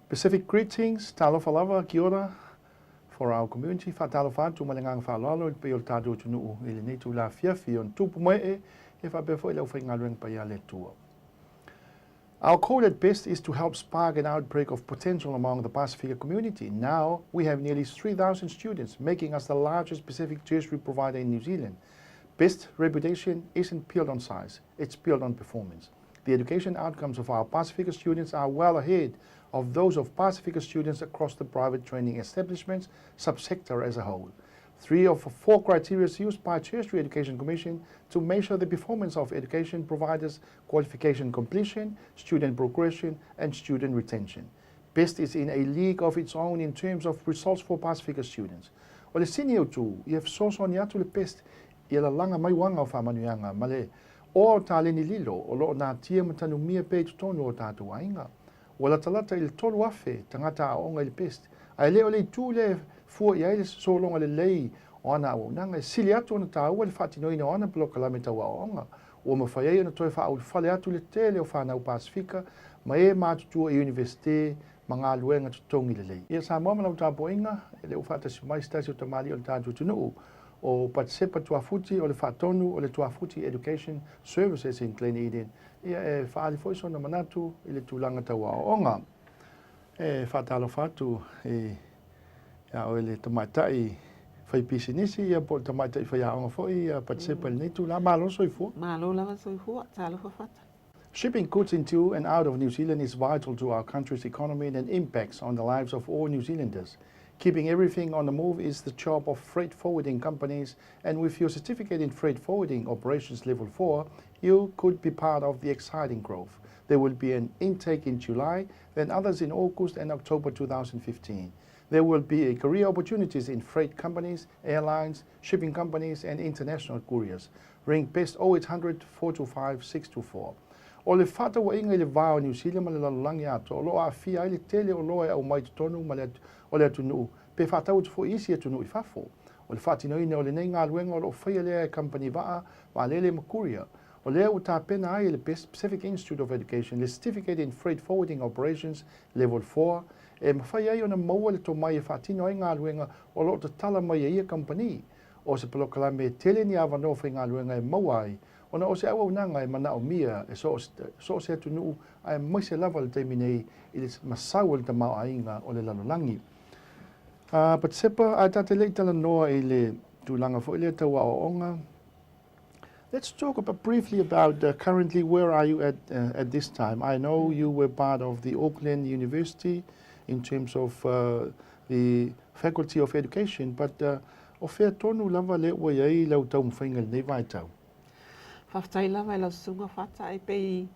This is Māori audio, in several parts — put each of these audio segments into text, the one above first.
Pacific greetings, talofalava, kia ora, for our community. Talofatu, malangang falalo, peol tadu tunu, ilinitu la fiafi on tupu moe, if I before ila ufaingalueng payale tua. Our call at best is to help spark an outbreak of potential among the Pacific community. Now, we have nearly 3,000 students, making us the largest Pacific tertiary provider in New Zealand. Best reputation isn't built on size, it's built on performance. The education outcomes of our Pacific students are well ahead of those of Pacific students across the private training establishments subsector as a whole. 3 of 4 criteria used by Tertiary Education Commission to measure the performance of education providers: qualification completion, student progression, and student retention. Best is in a league of its own in terms of results for Pacific students. O le sinio tu, if soso ni atu le best, ia la langa mai wanga o whamanuanga, male o tāleni lilo, o loo nā tia matanu mia pei tutonu o tātu ainga. Wala talata il tolu afe, tangata aonga il best. Ai leo le tu le fua ia ile so longa le lei o ana o nanga sili atu ona tāua le whaatinoina o ana pilo kalamita wa aonga. O mawhaiei ona toi wha au whale atu le tele o whanau Pasifika, ma e mātutua e universite, ma ngā luenga tutongi le lei. Ia sa mamana o tāpo inga, ele u whaatasi maistasi o tamali o le tātu tunuu, o Patisepa Tuafuti o le whaatonu o le Tuafuti Education Services in Glen Eden. Ia e whaali foiso na manatu i le tūlanga taua o onga. E whaatalo whatu e o le tamaitai whai pisinisi, ia po tamaitai whai aonga foi, ia Patisepa le nitu, la malo soifua. Malo lava soifua, talo whawhata. Shipping goods into and out of New Zealand is vital to our country's economy and impacts on the lives of all New Zealanders. Keeping everything on the move is the job of freight forwarding companies, and with your certificate in freight forwarding operations level 4, you could be part of the exciting growth. There will be an intake in July, then others in August and October 2015. There will be career opportunities in freight companies, airlines, shipping companies and international couriers. Ring PEST 0800 425 624. O le whata wa inga le vāo New Zealand ma le lalangi ato, o loa a fia ile tele o loa au mai tonu ma o le atunu, pe whatau tu fo isi atunu I whafo. O le whatinoine o le nei ngā luenga o lo whaia lea company waa, wa lele makuria. O lea u tā pena ai le Pacific Institute of Education, le Certificate in Freight Forwarding Operations Level 4, e mawhai ai o na maua le to mai e whatino ai ngā luenga o lo te tala mai e ia company. O se palokala me tele ni awa no whai ngā luenga e maua ai, ona o se awa unanga e mana o mia e so se atunu ai mai se lava le teiminei I le masau le tamau ainga o le lalolangi. Patisepa a tate le Talanoa I le tūlanga fo ile taua o onga. Let's talk briefly about currently where are you at this time. I know you were part of the Auckland University in terms of the Faculty of Education, but o whea tonu lava le ua iai lau tau mwhainga nei vai tau. Whaftai lava lau sunga whata e pei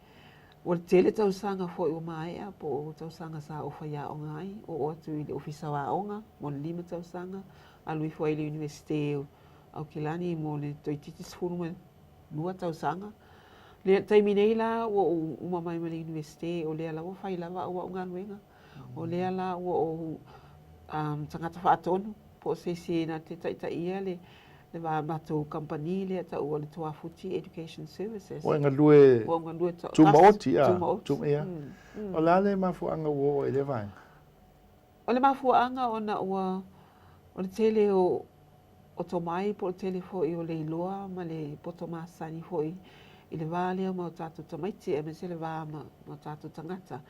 o tele tau sanga fo I mai a po o tau sanga sa o whaia o ngai o atu I le ofisa wa onga mo le 5 tau sanga a lui fo I le Universite au Kilani mo le toititis furuma 2 tau sanga. Le taiminei la o umamai ma le Universite o lea la o whai lava o ngā luenga o lea la o tangata whaatonu po se na te taita ia le wa matou company le ta o le Tuafuti Education Services. O ngā lue tumaoti a, tumea. O la le mafuanga o ele vai. O le mafuanga o na o le tele o tomai po le tele fo I o le iloa ma le poto masani fo I le vale ma o tatu tamaiti e me se le va ma tatu tangata.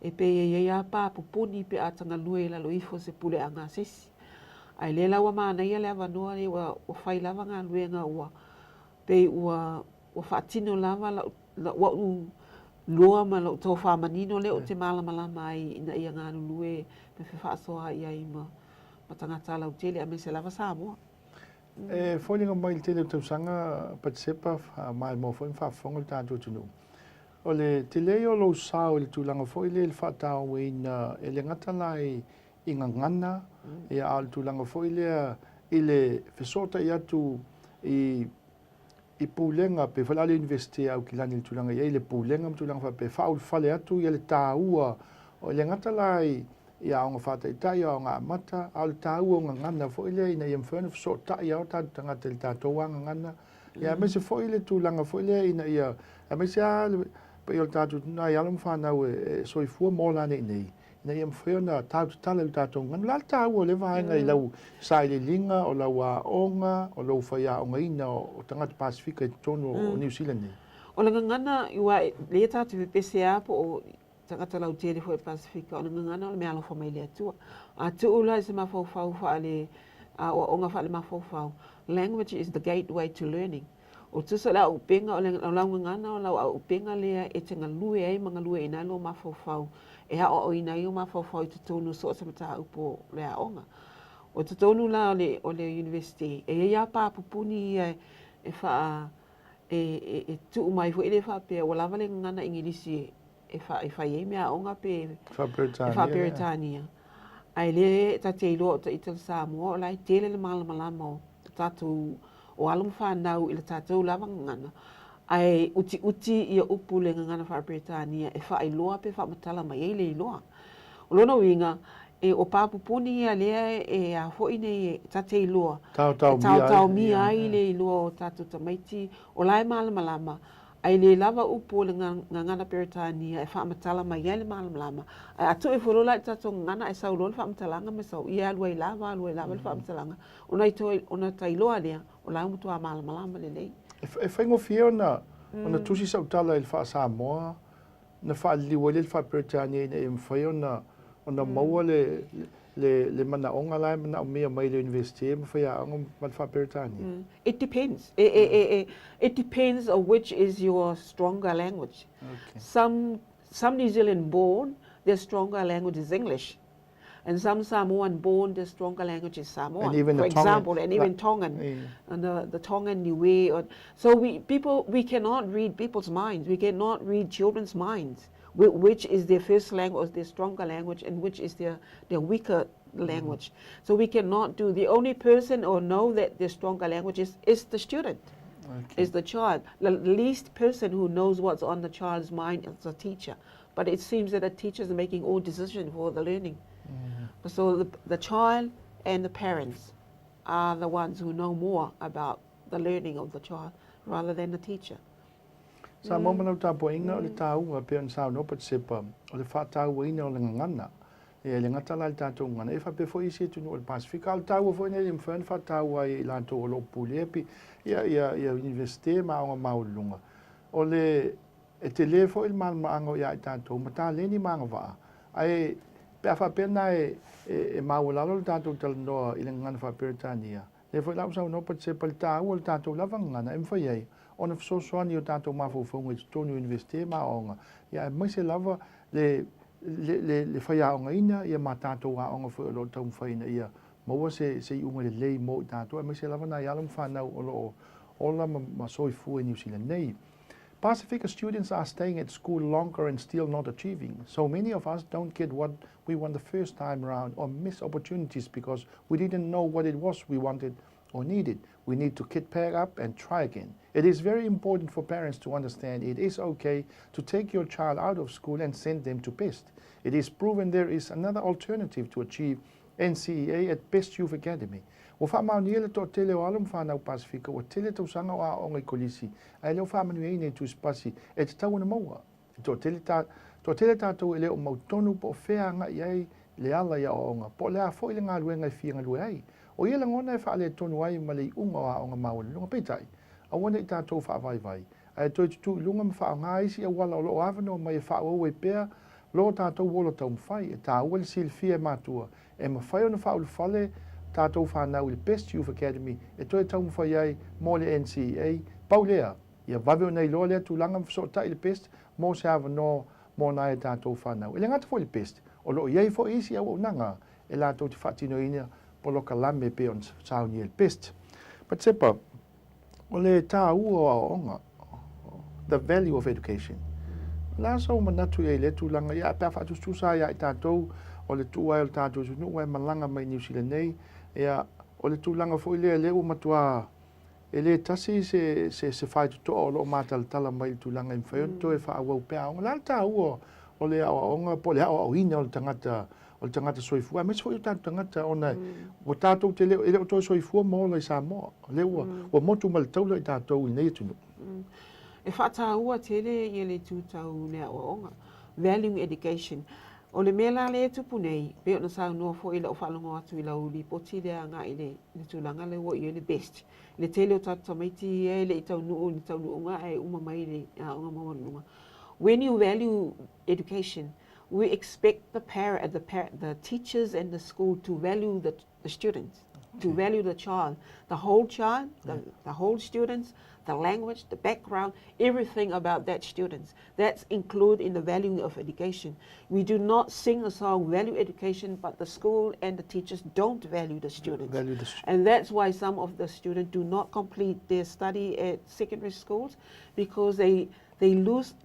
E pe e ia pa pupuni pe atanga lue la loifo se pule anga sisi. Ai le lawa mana ia le avanoa le o whai lava ngā luenga ua pei ua whaatino lava la ua lua ma lau tau whamanino le o te malamalama ai ina ia ngā lue me whaasoa ia I ma tangata lau tele a me se lava Samoa. E wholinga mai le tele tau sanga Patisepa mai mo fo whaafonga le tātua tunu. O le te leo lo sao le tūlanga fo le whaatau e le ngata lai I ngā ngana, e a al tūlanga fo I le whesota I atu I pūlenga pe whalale universite au ki lani le tūlanga I le pūlenga tūlanga wha pe whaul whale atu I le tāua o le ngata lai I a onga whata I tai o ngā mata, au le tāua o ngā ngana fo I le ina I amwhana whesota I au tātu tangata le tātoa ngā ngana, Ia me se foi le tūlanga foi le ina ia. A me se a pa i o tātou na i alam whanau soifua mō lane nei. Ina ia mwheo na tātou tala le tātou nganu. Lal tāu o le vaenga i lau sai le linga o lau a onga o lau whaia o ngaina o tangata Pasifika i tonu o New Zealand nei. O le ngana i wa le tātou PCA po o tangata lau tere fo e Pasifika o le ngana o le mea alofa mai le atua. A tuula i se mawhauwhau wha le o onga wha le mawhauwhau. Language is the gateway to learning. O tusa la upenga o le launga ngana o lau upenga lea e te ngalue ai mangalue ina lo mawhauwhau. E hao o ina i o mawhauwhau i te tonu so sa mata upo lea onga. O te tonu la o le university. E ia pāpupuni e wha e tu mai fo ele fa pe o lava le ngana ingilisi e fa ye mea onga pe Fa Britania. fa Britania. Ai le ta te ilo ta ital Samoa o lai tele le malama tatu o alum fa nau i le tatu lava ngana. Ai uti ia upu le ngana fa Britania e fa iloa pe fa matala mai ele iloa. O lona winga e o papupuni ia lea e a hoi nei ta te iloa. Tau mi ai le iloa o tatu tamaiti o lai malama. Ai le lava upu o le ngana Britania e fa matala mai ele malama. Ai atu e folola i tatu ngana e sau lolo fa matalanga me sau ia alua i lava le fa matalanga. Ona ta iloa lea o lai mutua malama le lei. E whaingo fia ona tusi sau tala il wha Samoa na wha liwa le wha Britania e mwhai ona maua le mana onga lai mana o mea mai le university ma whai a onga ma wha Britania. It depends. It depends on which is your stronger language. Okay. Some New Zealand born, their stronger language is English. And some Samoan born, their stronger language is Samoan, And even for the Tongan, example, and even Tongan, and the Tongan Niue. So we cannot read people's minds. We cannot read children's minds, which is their first language, their stronger language, and which is their weaker language. So we cannot do. The only person or know that their stronger language is the student, is the child. The least person who knows what's on the child's mind is the teacher. But it seems that the teachers are making all decisions for the learning. So the child and the parents are the ones who know more about the learning of the child rather than the teacher. Sa momana ta poinga o le tau pe on sa no Patisepa o le fa tau ina o le ngana e le ngata la tatu ngana e fa pe fo isi tu no Pasifika o tau fo ne le mfen fa tau ai la to lo pulepi ia universite ma o maulunga o le e te le fo il mal mango ia tatu mata le ni manga va ai pe fa pena e maulalo le tatu Talanoa i le ngana fa Britania le fo la sa no Patisepa le tau o tatu la ngana em foi ai ona soani o tātou mawhauwhaunga i tonu universite maonga. Ia mai se lava le whaiaonga ina, ia ma tātou aonga whai o lo tau mwhaina ia. Maua se i unga le lei mo i tātou, mai se lava na ialam whanau o lo ola ma soifu e New Zealand nei. Pacifica students are staying at school longer and still not achieving. So many of us don't get what we want the first time around or miss opportunities because we didn't know what it was we wanted or needed. We need to get back up and try again. It is very important for parents to understand it is okay to take your child out of school and send them to BEST. It is proven there is another alternative to achieve NCEA at BEST Youth Academy. O whamauniele to tele o alum whanau Pasifika, o tele tau sanga o a ongai kolisi, ai leo whamanuei nei tu spasi, e te tau na maua. To tele tātou e leo mautonu po wheanga iai le ala ia o onga, po lea fo ile ngā luenga i whianga lue ai. O ia langona e whaale tonu ai ma le unga o a onga maua lunga peitai. A wana i tātou whaavai. Ai toi tutu lunga ma wha ngā isi a wala o lo avano mai e wha o e pēr, lo tātou wolo tau mwhai, e tā ua le silfia e mātua. E ma whai o na wha ulu whale, tātou whanau le BEST Youth Academy, e toi tau mwhai ai mō le NCEA, pau lea. Ia wawe o nei loa lea tūlanga mwhasota i le BEST, mō se hawa no mō nai e tātou whanau. E le ngata fo le BEST, o lo iei fo isi au nanga, e la tau te whatino ina, polo ka lame pe on sauni el BEST. Patisepa, o le tā ua o onga, the value of education. La so manatu e le tūlanga, ia pēr whatustusa ia i tātou, o le tua e o tātou sunu, e malanga mai New Zealand nei, ia o le tūlanga fo i le u matua, e le tasi se whai tuto o lo mātala tala mai tūlanga i mwhaionto e wha awau pēr onga. La tā ua o le awa onga, po le awa o ina o le tangata o le tangata soifua me foi o tātou tangata ona o tātou te leo ele o tō soifua mo le Samoa le ua motu ma le taula i tātou i nei tunu e whātāua tele i le tūtau nea o onga. Valuing education. O le mea la le tupu nei, pe ona sa noa fo i le o whalongo atu i la uli, poti le anga i le tūlanga le wo i le best. Le tele o tātou tamaiti e le i tau nuu ngā e umamai le onga mamanunga. When you value education, we expect the teachers and the school to value the students, to value the child, the whole students, the language, the background, everything about that students. That's included in the valuing of education. We do not sing a song, value education, but the school and the teachers don't value the students. And that's why some of the students do not complete their study at secondary schools because they lost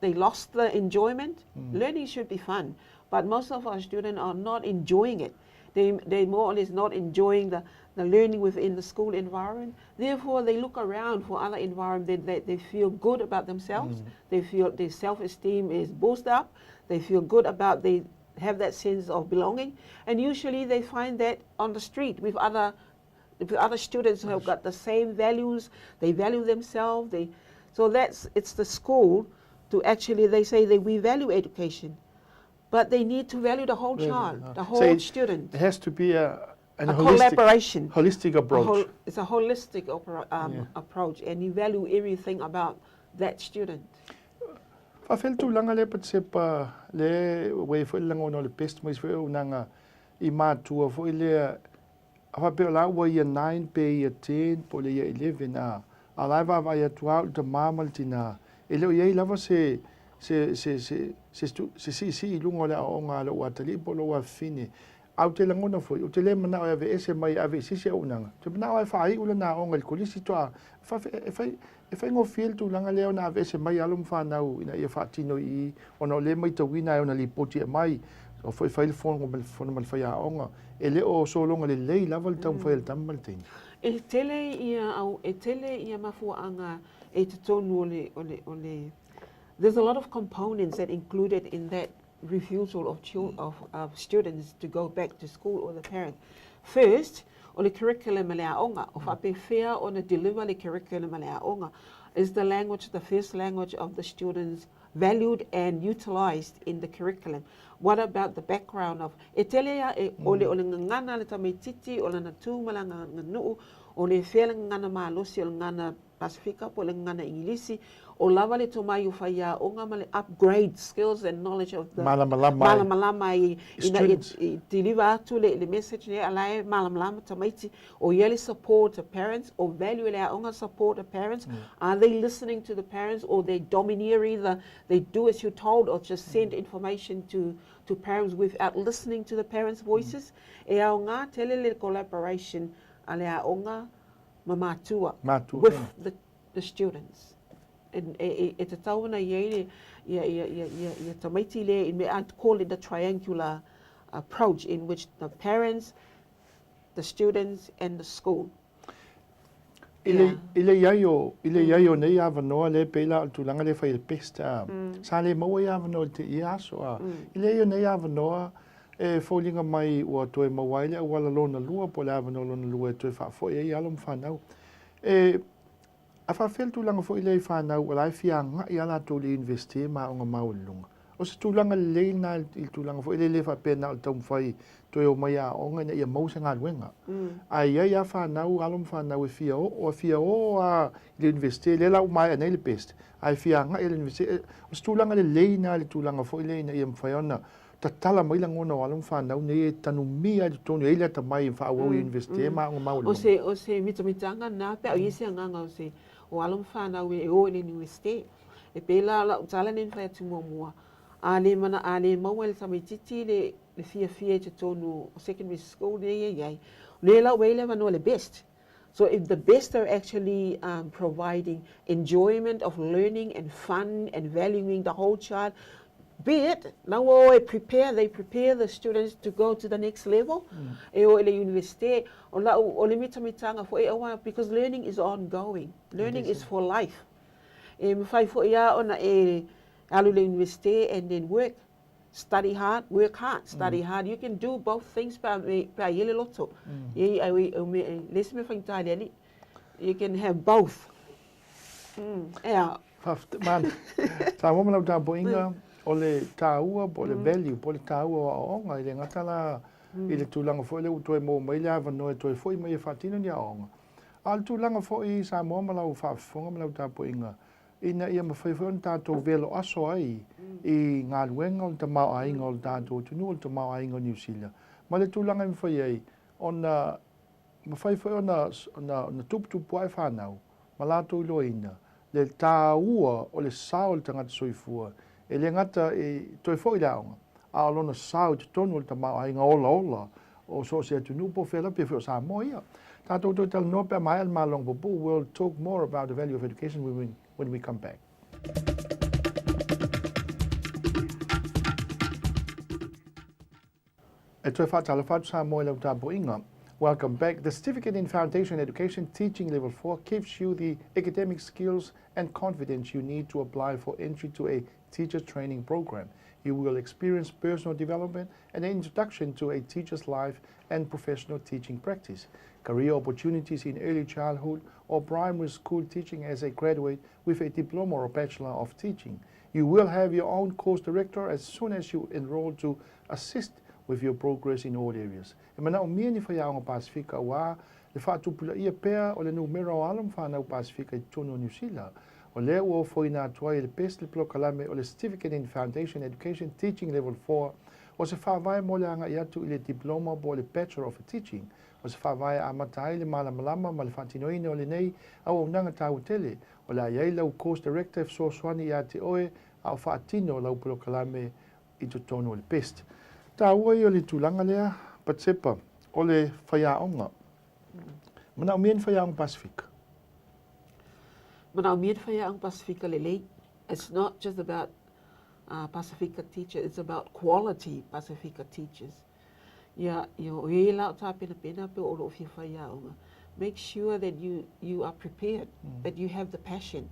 the enjoyment. Learning should be fun, but most of our students are not enjoying it. They more or less not enjoying the learning within the school environment. Therefore, they look around for other environments that they feel good about themselves. They feel their self-esteem is boosted up. They feel good about, they have that sense of belonging. And usually they find that on the street with other students who have got the same values. They value themselves. So it's the school to actually, they say that we value education, but they need to value the whole child, the whole student. It has to be a collaboration. Holistic approach. It's a holistic approach, and you value everything about that student. Whawheltu langa le Patisepa le wei fo langa ono le best mais fo nanga I mātua fo le awapeo la wa ia 9 pe ia 10 po le ia 11 a laiva vai atua te mamal tina ele ia lava se lungo le aonga le watali po lo wa fine au te langona foi o te le mana o ave ese mai ave sisi au nanga te mana o fai ula na onga le kolisi toa fa ngo feel tu langa leo na ave ese mai alum fa nau ina ia fa tino I ona le mai tawina ona li poti mai o foi fai fon mal fa ya onga ele o so longa le lei lava le tam fai tam mal tin e tele ia mafuanga e te tonu ole there's a lot of components that included in that refusal of students to go back to school or the parent. First, o le curriculum le aonga, o whape whea o na deliver le curriculum le aonga, is the language, the first language of the students valued and utilized in the curriculum. What about the background of e telea e ole ngana le tamaititi o le na tūmalanga nuu o le whea ngana malosi o le ngana Pasifika po le ngana Ingilisi o lava le tomai u whaia o ngā male upgrade skills and knowledge of the malamalama I deliver atu le message ne alai malamalama tamaiti o yeli support the parents or value le aonga support the parents. Are they listening to the parents or they domineering they do as you're told or just send information to parents without listening to the parents' voices? E au ngā tele le collaboration a le aonga mamatua with the students. And it's a tauna ye tamaiti le me I'd call it the triangular approach in which the parents, the students and the school. Ile yayo nei avanoa le pela tulanga le fai pesta. Sale mo ya avanoa te iaso. Ile yayo nei avanoa e folinga mai o toe mawaile wala lona lua po la avanoa lona lua toe fa fo e alom fanau. A whawhel tūlanga fo I lei whanau o lai whianga I ala tō le investe ma o ngā maulunga. O se tūlanga lei nā I tūlanga fo I le whapena o taum whai toi o mai a onga ina ia mausa ngā ruenga. Ai ia whanau, alom whanau e whia o a le investe, le lau mai anei le best. Ai whianga I le investe, o se tūlanga le lei nā le tūlanga fo I lei na ia mwhaiona. Ta tala mai la ngona alom whanau nei e tanu mia le tonu eila ta mai whaau I investe ma o ngā maulunga. O se mitamitanga nā pe au isi nganga o se o alum whanau e o le universite. E pēla la utala nen whai atu mua. A le maua le tamaititi le fia te tonu o secondary school le iei. Le la wei le wanoa le best. So if the best are actually providing enjoyment of learning and fun and valuing the whole child, be it, now they prepare the students to go to the next level. E o le universite, o le mitamitanga fo e awa, because learning is ongoing. Learning is for life. E mwhai fo ia ona e alu le universite and then work. study hard, work hard, study hard. You can do both things pa yele loto. Listen me from Italian. You can have both. Yeah. Man, tā wama lau tā poinga, o le tā ua, po le value, po le tā ua o onga, i le ngatala, i le tūlanga fo, i le utoe mō mai le awa noe toe fo, i mai e whātino ni a onga. Al tūlanga fo i sa mōma lau whaafonga ma lau tā poinga, ina ia mawhaiwhai on tātou velo aso ai, i ngā luenga o le tamau ainga o le tātou tunu o le tamau ainga o New Zealand. Ma le tūlanga i mwhai ai, ona mawhaiwhai ona tupu ai whanau, ma lātou ilo ina, le tā ua o le sao le tangata soifua, e le ngata e toi fo i laonga, a alona sao te tonu o le tamau ainga ola, o so se atunu po whela pe wheo sa mo ia. Tātou toi Talanoa pe mai al malong popo, we'll talk more about the value of education when we come back. E toi whātala whātu sa mo i lau tāpo inga. Welcome back. The Certificate in Foundation Education Teaching Level 4 gives you the academic skills and confidence you need to apply for entry to a teacher training program. You will experience personal development and an introduction to a teacher's life and professional teaching practice, career opportunities in early childhood or primary school teaching as a graduate with a diploma or bachelor of teaching. You will have your own course director as soon as you enroll to assist with your progress in all areas. E mana o mia ni whaiaonga Pasifika wa, le whaatupula ia pea o le numero o alam whanau Pasifika I tono New Zealand. O lea ua foi nā tua I le pes le plokalame o le Certificate in Foundation Education Teaching Level 4, o se whawai mo le anga I atu I le diploma po le Bachelor of Teaching, o se whawai a matai le malamalama ma le whantinoine o le nei au au nanga tau tele, o le aiai lau Course Director so swani I te oe au whaatino lau plokalame I tono le pest. Tā ua I o le tūlanga lea, Patisepa, o le whaiaonga. Mana o mien whaiaonga Pasifika. Mana o mien whaiaonga Pasifika lelei. It's not just about Pasifika teachers, it's about quality Pasifika teachers. Ia, o e lau tā pena pe o lo fi whaiaonga. Make sure that you are prepared, that you have the passion.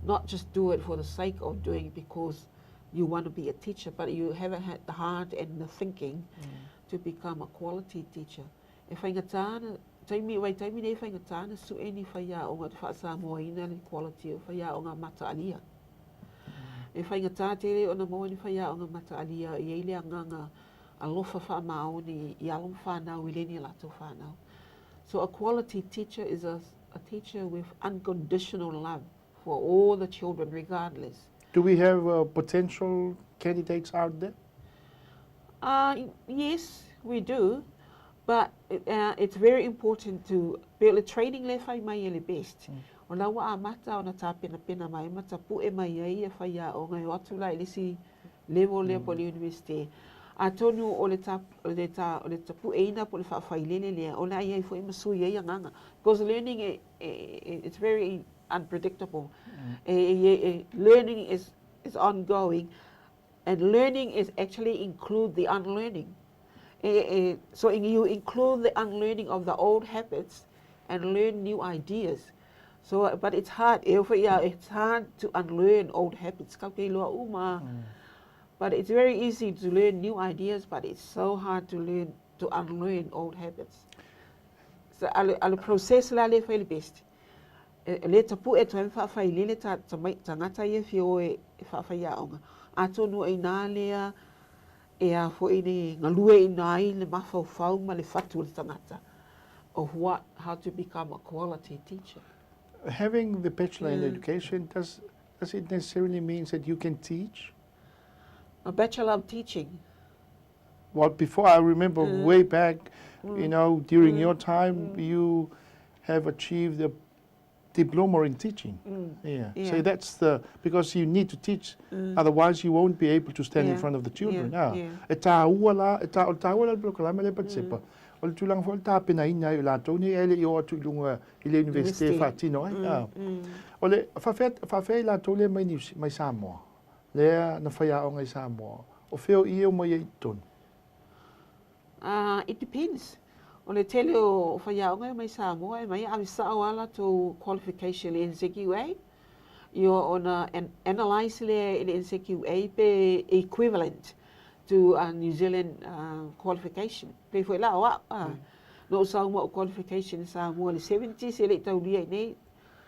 Not just do it for the sake of doing it because you want to be a teacher, but you haven't had the heart and the thinking to become a quality teacher. E whaingatana, taimi nei whaingatana su e ni whaiaonga te whaasamoina ni quality o whaiaonga mataalia. E whaingatā tere o na moa ni whaiaonga mataalia I eile anganga alofa whaamao ni I alam whanau I leni lato whanau. So a quality teacher is a teacher with unconditional love for all the children regardless. Do we have potential candidates out there? Yes, we do, but it's very important to build a training le whai mai ele best. O lawa a mata o na tā pena mai, mata pu e mai ai e whai o ngai o atu lai lisi level le po le university. A tonu o le tapu e ina po le whawhai lele lea, o na iai fo e masui e nganga. Because learning, it's very unpredictable. Learning is ongoing, and learning is actually include the unlearning. So you include the unlearning of the old habits and learn new ideas. So, but it's hard. It's hard to unlearn old habits. But it's very easy to learn new ideas, but it's so hard to unlearn old habits. So, al process la le fai best. Le tapu e toen whawhai lele tangata I whio e whawhaiaonga. A tonu e nā lea e a fo e ne ngalue I nai le mawhau ma le whatu le tangata of how to become a quality teacher. Having the bachelor in education, does it necessarily mean that you can teach? A bachelor of teaching. Well, before I remember way back, during your time, you have achieved a diploma in teaching. Yeah. So that's because you need to teach, otherwise you won't be able to stand in front of the children. E tā ua la proklama le Patisepa. O le tulang fo tā pena ina I la toni ele I o atu lunga I le universite whatino O le whawhai la tole mai Samoa. Lea na whaiaonga I Samoa. O wheo I o mai I tonu. It depends. O le tele o whaiaonga mai Samoa, mai awisa o ala to qualification le NCQA. Io ona analyze le NCQA pe equivalent. to a New Zealand qualification. Pei foi la wa no sa mo qualification sa mo le 70s ele tau lia nei.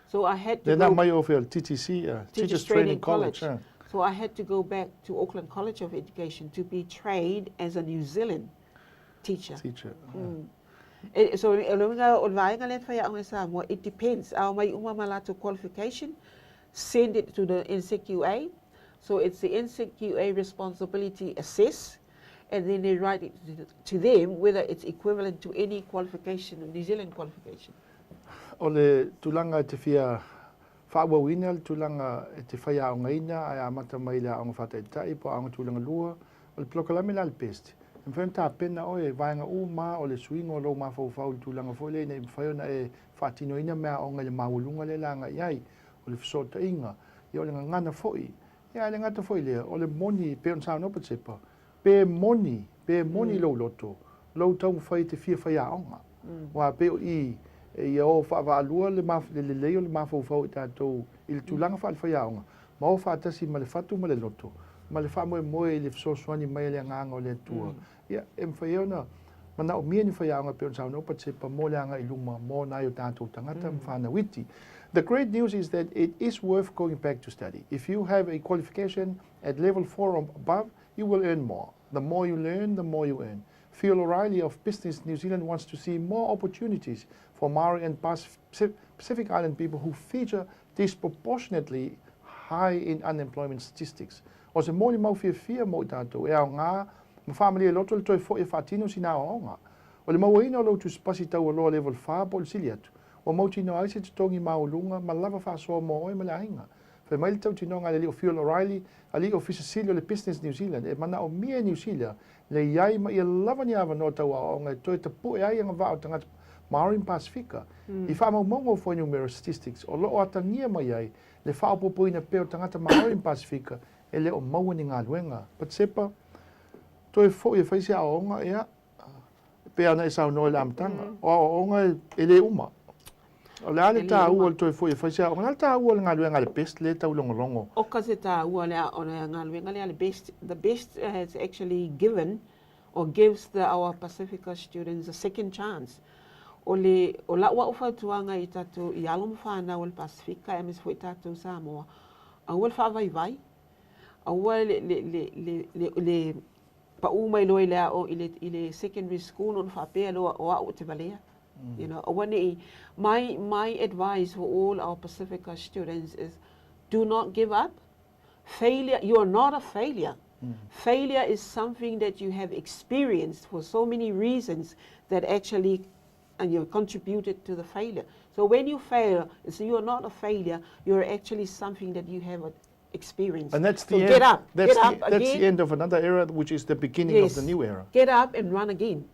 So I had to They're not my official TTC, Teachers Training College. So I had to go back to Auckland College of Education to be trained as a New Zealand teacher. So it depends. Our my umamalato qualification, send it to the NCQA. So it's the NCQA responsibility assess, and then they write it to them whether it's equivalent to any qualification, New Zealand qualification. Ole tulanga te fia whawawina, tulanga te whaia o ngaina, ai amata mai la ang whataitai, po ang tulanga lua, ole plokalame la peste. En whenta pena oe, vaenga ma ole swingo lo ma fau tulanga fole, nei whaiona e whatino ina mea o ngai maulunga le langa iai, ole whasota inga, i ole ngana foi. Ia le ngata foi lea, ole moni pe on sao no Patisepa. Pe moni lo loto, lo tau whai te fia whaia onga. Wa pe i ia o whaalua le leo le mafau i tātou i le tūlanga whaalwhaiaonga. Ma o whaatasi ma le whatu ma le loto. Ma le whamoe moe i le whasoswani mai le nganga o le tua. Ia, whaiona, ma na o mia ni whaiaonga pe on sao no Patisepa mo le anga i luma mo na o tātou tangata mwhana witi. The great news is that it is worth going back to study. If you have a qualification at level 4 or above, you will earn more. The more you learn, the more you earn. Phil O'Reilly of Business New Zealand wants to see more opportunities for Maori and Pacific Island people who feature disproportionately high in unemployment statistics. O se mōni mau fia mo tātou, e au ngā, ma whamali e loto le toi fo e whatino si nā o ngā. O le mau ina o lo tu spasi tau o loa level 5 po le sili atu. O mau tino aise te tongi maulunga, ma lava whasoa mo oe ma le ainga. Whai mai le tau tino ngā le li o Phil O'Reilly, a li o Fisicilio le Business New Zealand, e mana o mia New Zealand, le iai ma ia lava ni awa no tau a o ngai toi te pu e ai anga wao tangata Maori and Pasifika. I wha mau mongo for numero statistics, o loo atangia mai ai, le wha popo ina peo tangata Maori and Pasifika, e le o maua ni ngā luenga. Patisepa, toi fo i whaisi a onga ea, pe ana e sao noe le amtanga, o onga e le uma. O le ale tā ua le toi fo i whaisi a onga, ale tā ua le ngā luenga le best le tau longo. O ka se tā ua le ngā luenga le best. The best has actually given or gives our Pacifica students a second chance. O la ua ufa tuanga i tatu i alum whana o le Pasifika e mis fo i tatu Samoa. A ua le whaavai, a ua le pa umai loe lea o i le secondary school o whapea loa o au te valea. You know, my advice for all our Pacifica students is do not give up. Failure, you are not a failure. Failure is something that you have experienced for so many reasons that actually and you contributed to the failure. So when you fail, you are not a failure, you're actually something that you have experienced. And that's the so end. Get up. That's That's the end of another era, which is the beginning of the new era. Get up and run again.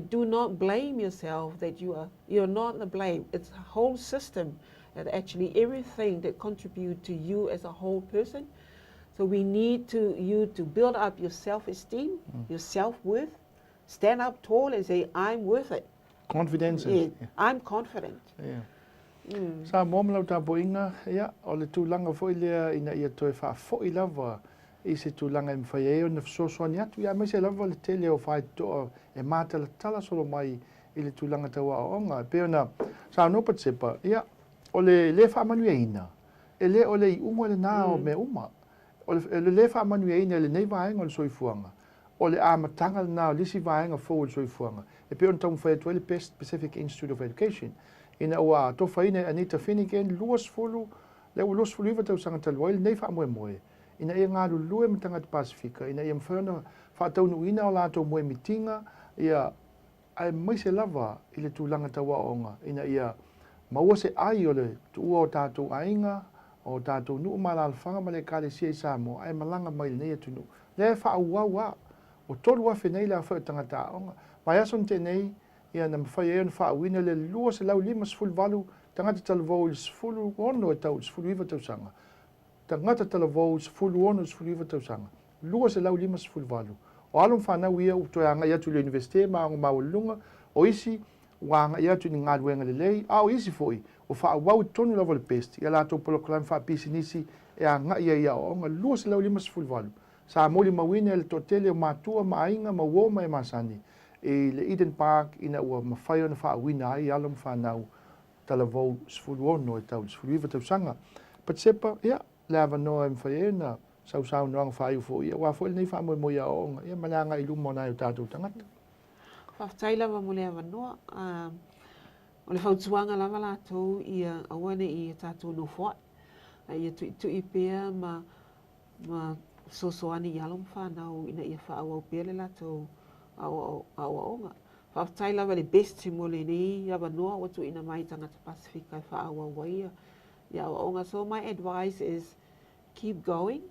Do not blame yourself that you're not the blame. It's a whole system that actually everything that contribute to you as a whole person. So we need you to build up your self-esteem, your self-worth, stand up tall and say, I'm worth it. Confidence. Yeah, I'm confident. Yeah. Sa momlau ta boinga, ya, o le tūlanga fo ilea ina ia toi wha fo i lava i se tūlanga i mwhai eo na fsoswani atu, ia mai se lava le tele o whai toa e mātala tala solo mai i le tūlanga taua o onga. Peo na, sa no Patisepa, ia, o le wha manu e ina, e le o le i umo le nā o me uma, o le wha manu e ina le nei vaenga o le soifuanga, o le amatanga le nā o lisi vaenga fo o le soifuanga, e peo na tamu whai atu le Pacific Institute of Education, ina ua to whaine Anita Finnegan, luas fulu iwa tau sanga talua, nei wha moe moe. Ina ia ngā lulue me tangata Pasifika, ina ia mwhana whaataunu ina o lātou moe mitinga, ia ai mai se lava i le tūlanga taua onga, ina ia maua se ai o le tua o tātou ainga, o tātou nuu malalwhanga ma le kāle sia i Samoa, ai malanga mai le nei atunu. Le wha o tolu wafe nei la wha tangata onga, mai ason te nei, ia na mwhai eo na wha awina le lua se lau 5 valu, tangata talavou i sfulu ono e tau, sfulu iwa tau sanga. Tangata talavou sfulu ono sfulu iwa tau sanga. Lua se lau 5 valu. O alum whanau ia u toi anga iatu le universite ma anga maulunga, o isi wanga iatu ni ngā ruenga le lei, o isi foi, o wha awau tonu lava le pesti, ia lātou polo kalam wha pisi nisi, e a nga ia o nga lua se lau lima sefulu walu. Sa moli mawina le totele o matua mainga ma woma e masani. E le Eden Park ina ua mawhai ona wha awina ai alam whanau talavou sefulu ono e tau sefulu iwa tau sanga. Patisepa, ia, le awa noa e mwhai e na sau noanga whai ufo ia. Wa fo nei wha moe moe a onga. Ia malanga i lumo na o tātou tangata. Whaftai lava mo le awa noa. O le whautuanga lava lātou i awane i tātou no whai. Ia tui pēr ma sosoani i alom whanau ina ia whaau au pēr le lātou au onga. Whaftai lava le best mo le nei awa noa o tu ina mai tangata Pasifika i whaau au waia. Ia au onga. So my advice is keep going.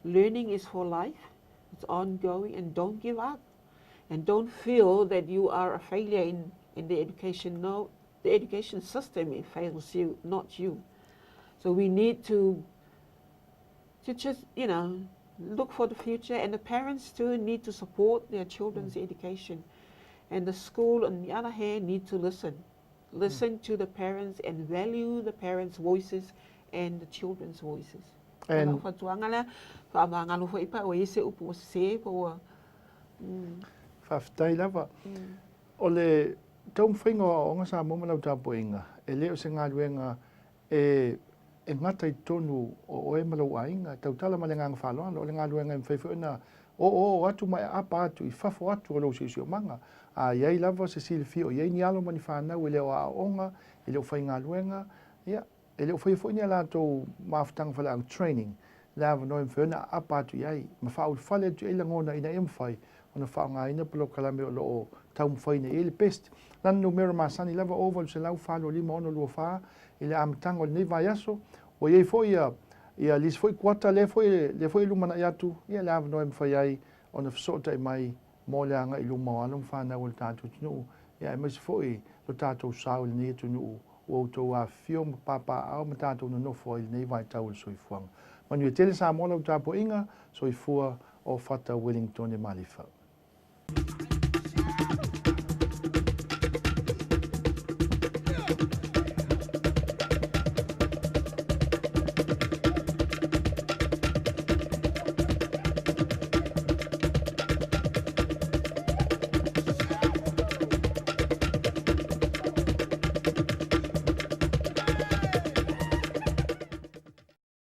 Learning is for life. It's ongoing and don't give up. And don't feel that you are a failure in the education. No, the education system, it fails you, not you. So we need to just, look for the future, and the parents too need to support their children's education. And the school, on the other hand, need to listen. Listen to the parents and value the parents' voices and the children's voices. And whaftai lava. O le tau mwhainga o onga sa momanau tāpo inga. E leo se ngā ruenga e ngata i tonu o e malau ainga. Tau tala ma le nganga whaloana o le ngā ruenga i mwhaifuina o atu mai apa atu i whafo atu o lau si o manga. A iei lava se sili fio. Iei ni alo mani whanau e leo a onga, e leo whai ngā ruenga. Ia, e leo whai fuina lātou maafutanga whala ang training. Lava noi mwhaina apa atu iei. Ma whao whale atu e langona ina e mwhai. Ona whao ngā ina palo kalame o loo tau mwhaina e le best. Nana numero masani lava oval se lau whalo lima ono lua whaa. I le amatanga o le nei vai aso. O iei fo ia lis foi kuata le foi lumana i atu. Ia lava noi mwhai ai. Ona whasota i mai mo le anga i luma o alum whanau o le tātou tunu. Ia e maisi foi lo tātou sao le nei tunu. O tau a fio ma papa au ma tātou na nofo i le nei vai tau le soifuanga. Manu e tele sa mola o tāpo inga soifua o Whata Wellington e Malifa.